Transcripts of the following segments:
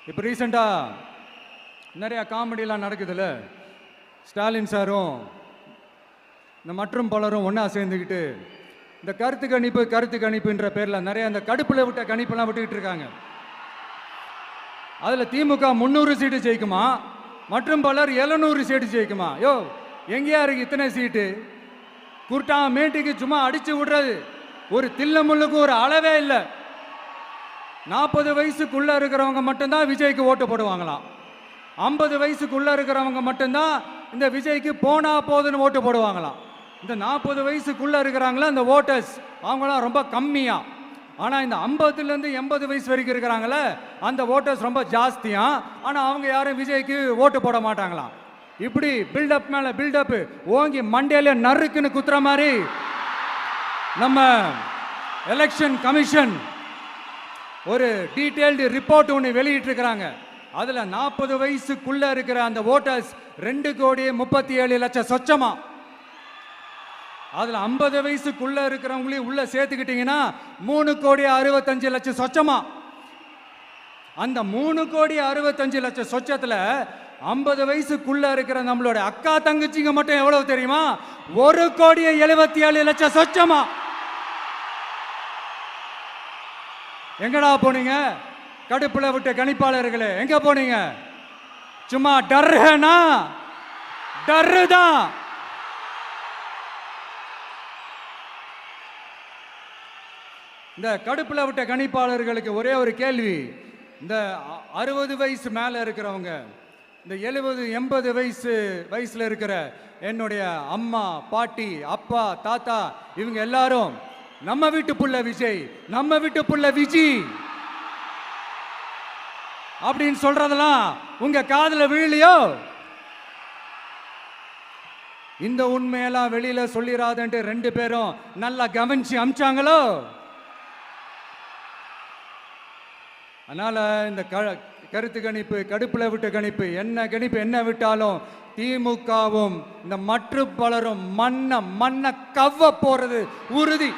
இப்போ ரீசெண்டாக நிறையா காமெடியெலாம் நடக்குதுல்ல. ஸ்டாலின் சாரும் இந்த மற்றும் பலரும் ஒன்றா சேர்ந்துக்கிட்டு இந்த கருத்து கணிப்புன்ற பேரில் நிறைய அந்த கடுப்பில் விட்ட கணிப்பெல்லாம் விட்டுக்கிட்டு இருக்காங்க. அதில் திமுக 300 சீட்டு ஜெயிக்குமா, மற்றும் பலர் 700 சீட்டு ஜெயிக்குமா? யோ, எங்கேயா இருக்கு இத்தனை சீட்டு? குருட்டா மேட்டுக்கு சும்மா அடிச்சு விடுறது, ஒரு தில்லமுள்ளுக்கு ஒரு அளவே இல்லை. 40 வயசுக்குள்ள இருக்கிறவங்க மட்டும்தான் விஜய்க்கு ஓட்டு போடுவாங்களாம். 50 வயசுக்குள்ள இருக்கிறவங்க மட்டும்தான் இந்த விஜய்க்கு போனா போதுன்னு ஓட்டு போடுவாங்களாம். இந்த 40 வயசுக்குள்ள இருக்கிறாங்களா இந்த ஓட்டர்ஸ், அவங்களாம் ரொம்ப கம்மியா. ஆனால் இந்த 50லேருந்து 80 வயசு வரைக்கும் இருக்கிறாங்களே அந்த ஓட்டர்ஸ் ரொம்ப ஜாஸ்தியா. ஆனால் அவங்க யாரும் விஜய்க்கு ஓட்டு போட மாட்டாங்களாம். இப்படி பில்டப் மேலே பில்டப் ஓங்கி மண்டையில நறுக்குன்னு குத்துற மாதிரி நம்ம எலெக்ஷன் கமிஷன் ஒரு டீட்டெயில்டு ரிப்போர்ட் ஒன்று வெளியிட்டு இருக்கிறாங்க. அதில் 40 வயசுக்குள்ள இருக்கிற அந்த ஓட்டர்ஸ் 2,37,00,000 சொச்சமா. அதில் 50 வயசுக்குள்ள இருக்கிறவங்களையும் உள்ள சேர்த்துக்கிட்டீங்கன்னா 3,65,00,000 சொச்சமா. அந்த 3,65,00,000 சொச்சத்தில் 50 வயசுக்குள்ள இருக்கிற நம்மளோட அக்கா தங்கச்சிங்க மட்டும் எவ்வளவு தெரியுமா? 1,77,00,000 சொச்சமா. எங்கடா போனீங்க கடுப்புல விட்ட கணிப்பாளர்களே? எங்க போனீங்க? சும்மா டர்னா டர்தான். இந்த கடுப்புல விட்ட கணிப்பாளர்களுக்கு ஒரே ஒரு கேள்வி. இந்த 60 வயசு மேல இருக்கிறவங்க, இந்த 70 80 வயசுல இருக்கிற என்னுடைய அம்மா பாட்டி அப்பா தாத்தா இவங்க எல்லாரும் நம்ம வீட்டு புள்ள விஜய், நம்ம வீட்டு புள்ள விஜி அப்படின்னு சொல்றதெல்லாம் உங்க காதுல விழலையோ? இந்த உண்மையெல்லாம் வெளியில சொல்லிடாதன்ட்டு 2 பேரும் நல்லா கவனிச்சு அமிச்சாங்களோ? அதனால இந்த கருத்து கணிப்பு, கடுப்புல விட்ட கணிப்பு, என்ன விட்டாலும் திமுகவும் இந்த மற்ற பலரும் மண்ண கவ்வ போறது உறுதி.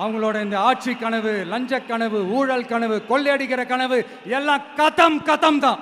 அவங்களோட இந்த ஆட்சி கனவு, லஞ்ச கனவு, ஊழல் கனவு, கொள்ளையடிக்கிற கனவு எல்லாம் கதம் தான்.